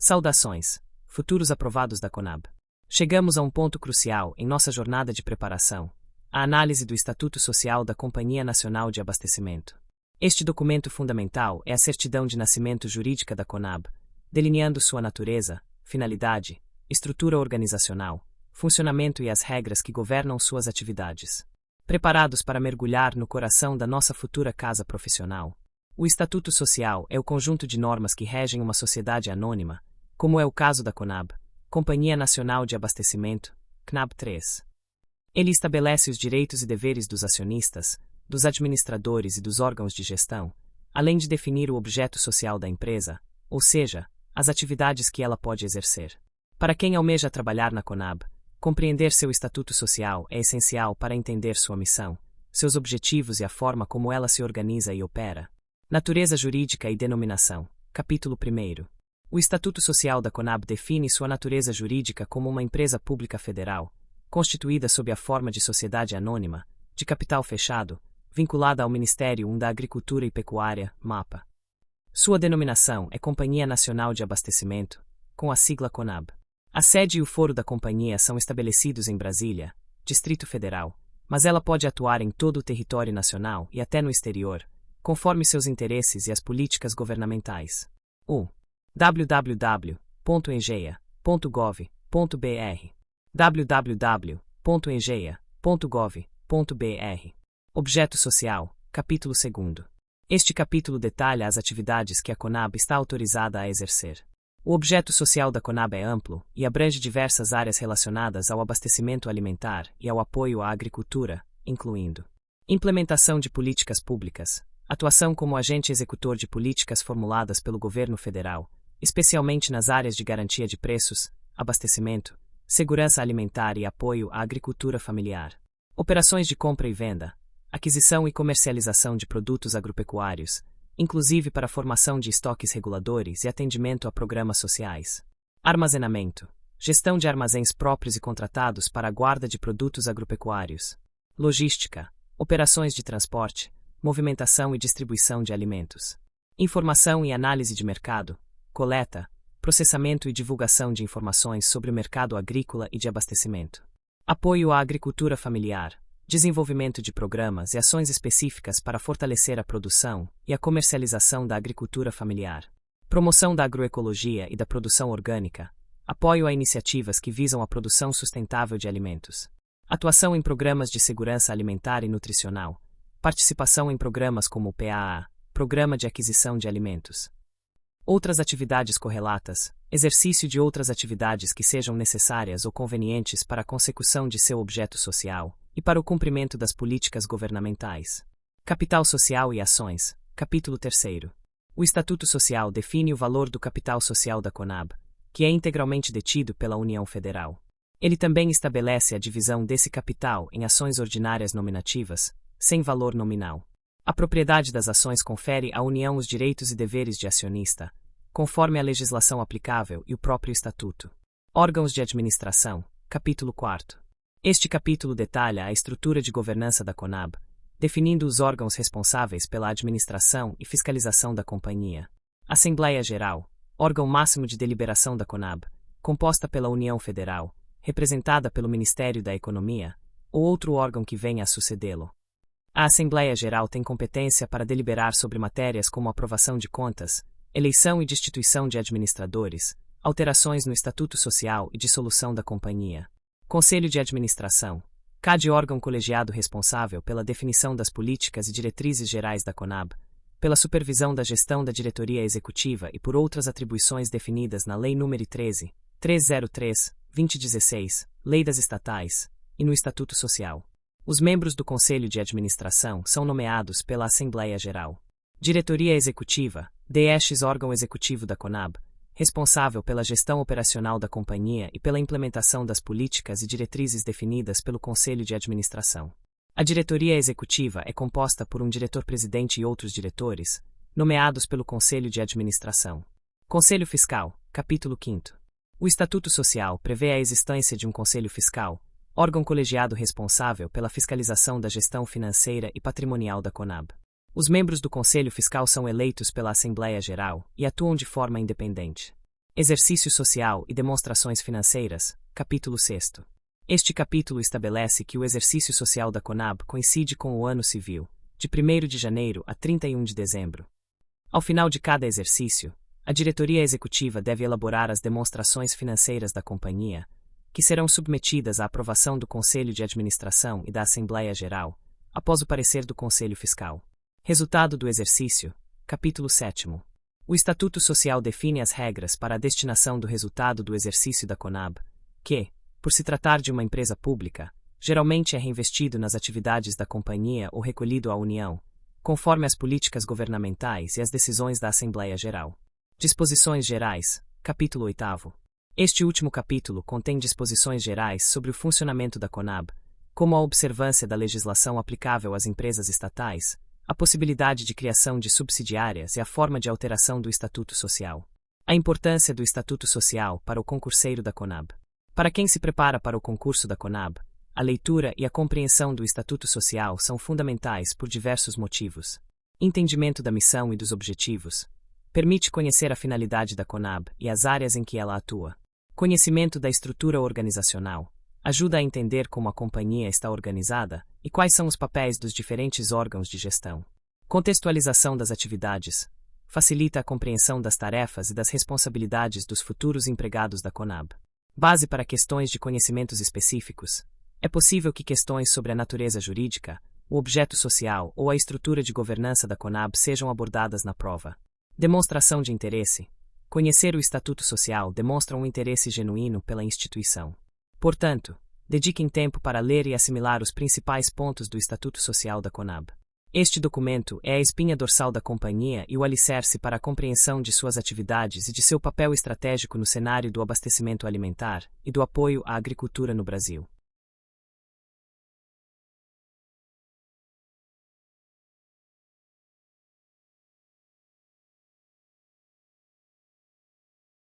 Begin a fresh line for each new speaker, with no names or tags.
Saudações, futuros aprovados da Conab. Chegamos a um ponto crucial em nossa jornada de preparação, a análise do Estatuto Social da Companhia Nacional de Abastecimento. Este documento fundamental é a certidão de nascimento jurídica da Conab, delineando sua natureza, finalidade, estrutura organizacional, funcionamento e as regras que governam suas atividades. Preparados para mergulhar no coração da nossa futura casa profissional, o Estatuto Social é o conjunto de normas que regem uma sociedade anônima, como é o caso da Conab, Companhia Nacional de Abastecimento, CNAB 3. Ele estabelece os direitos e deveres dos acionistas, dos administradores e dos órgãos de gestão, além de definir o objeto social da empresa, ou seja, as atividades que ela pode exercer. Para quem almeja trabalhar na Conab, compreender seu estatuto social é essencial para entender sua missão, seus objetivos e a forma como ela se organiza e opera. Natureza jurídica e denominação. Capítulo 1. O Estatuto Social da Conab define sua natureza jurídica como uma empresa pública federal, constituída sob a forma de sociedade anônima, de capital fechado, vinculada ao Ministério da Agricultura e Pecuária, MAPA. Sua denominação é Companhia Nacional de Abastecimento, com a sigla Conab. A sede e o foro da companhia são estabelecidos em Brasília, Distrito Federal, mas ela pode atuar em todo o território nacional e até no exterior, conforme seus interesses e as políticas governamentais. www.engeia.gov.br www.engeia.gov.br Objeto Social, Capítulo 2. Este capítulo detalha as atividades que a Conab está autorizada a exercer. O objeto social da Conab é amplo e abrange diversas áreas relacionadas ao abastecimento alimentar e ao apoio à agricultura, incluindo implementação de políticas públicas, atuação como agente executor de políticas formuladas pelo governo federal, especialmente nas áreas de garantia de preços, abastecimento, segurança alimentar e apoio à agricultura familiar. Operações de compra e venda, aquisição e comercialização de produtos agropecuários, inclusive para a formação de estoques reguladores e atendimento a programas sociais. Armazenamento, gestão de armazéns próprios e contratados para a guarda de produtos agropecuários. Logística, operações de transporte, movimentação e distribuição de alimentos. Informação e análise de mercado, coleta, processamento e divulgação de informações sobre o mercado agrícola e de abastecimento. Apoio à agricultura familiar, desenvolvimento de programas e ações específicas para fortalecer a produção e a comercialização da agricultura familiar. Promoção da agroecologia e da produção orgânica, apoio a iniciativas que visam a produção sustentável de alimentos. Atuação em programas de segurança alimentar e nutricional, participação em programas como o PAA, Programa de Aquisição de Alimentos. Outras atividades correlatas, exercício de outras atividades que sejam necessárias ou convenientes para a consecução de seu objeto social e para o cumprimento das políticas governamentais. Capital social e ações, capítulo 3. O Estatuto Social define o valor do capital social da Conab, que é integralmente detido pela União Federal. Ele também estabelece a divisão desse capital em ações ordinárias nominativas, sem valor nominal. A propriedade das ações confere à União os direitos e deveres de acionista, conforme a legislação aplicável e o próprio Estatuto. Órgãos de administração, capítulo 4. Este capítulo detalha a estrutura de governança da Conab, definindo os órgãos responsáveis pela administração e fiscalização da companhia. Assembleia Geral, órgão máximo de deliberação da Conab, composta pela União Federal, representada pelo Ministério da Economia, ou outro órgão que venha a sucedê-lo. A Assembleia Geral tem competência para deliberar sobre matérias como aprovação de contas, eleição e destituição de administradores, alterações no Estatuto Social e dissolução da companhia. Conselho de Administração, CAD, órgão colegiado responsável pela definição das políticas e diretrizes gerais da Conab, pela supervisão da gestão da diretoria executiva e por outras atribuições definidas na Lei nº 13.303/2016, Lei das Estatais, e no Estatuto Social. Os membros do Conselho de Administração são nomeados pela Assembleia Geral. Diretoria Executiva, DX, órgão executivo da Conab, responsável pela gestão operacional da companhia e pela implementação das políticas e diretrizes definidas pelo Conselho de Administração. A diretoria executiva é composta por um diretor-presidente e outros diretores, nomeados pelo Conselho de Administração. Conselho Fiscal, capítulo 5. O Estatuto Social prevê a existência de um Conselho Fiscal, órgão colegiado responsável pela fiscalização da gestão financeira e patrimonial da Conab. Os membros do Conselho Fiscal são eleitos pela Assembleia Geral e atuam de forma independente. Exercício social e demonstrações financeiras, capítulo 6. Este capítulo estabelece que o exercício social da Conab coincide com o ano civil, de 1º de janeiro a 31 de dezembro. Ao final de cada exercício, a diretoria executiva deve elaborar as demonstrações financeiras da companhia, que serão submetidas à aprovação do Conselho de Administração e da Assembleia Geral, após o parecer do Conselho Fiscal. Resultado do exercício, capítulo 7. O Estatuto Social define as regras para a destinação do resultado do exercício da Conab, que, por se tratar de uma empresa pública, geralmente é reinvestido nas atividades da companhia ou recolhido à União, conforme as políticas governamentais e as decisões da Assembleia Geral. Disposições Gerais, capítulo 8. Este último capítulo contém disposições gerais sobre o funcionamento da Conab, como a observância da legislação aplicável às empresas estatais, a possibilidade de criação de subsidiárias e a forma de alteração do Estatuto Social. A importância do Estatuto Social para o concurseiro da Conab. Para quem se prepara para o concurso da Conab, a leitura e a compreensão do Estatuto Social são fundamentais por diversos motivos. Entendimento da missão e dos objetivos. Permite conhecer a finalidade da Conab e as áreas em que ela atua. Conhecimento da estrutura organizacional. Ajuda a entender como a companhia está organizada e quais são os papéis dos diferentes órgãos de gestão. Contextualização das atividades. Facilita a compreensão das tarefas e das responsabilidades dos futuros empregados da Conab. Base para questões de conhecimentos específicos. É possível que questões sobre a natureza jurídica, o objeto social ou a estrutura de governança da Conab sejam abordadas na prova. Demonstração de interesse. Conhecer o Estatuto Social demonstra um interesse genuíno pela instituição. Portanto, dediquem tempo para ler e assimilar os principais pontos do Estatuto Social da Conab. Este documento é a espinha dorsal da companhia e o alicerce para a compreensão de suas atividades e de seu papel estratégico no cenário do abastecimento alimentar e do apoio à agricultura no Brasil.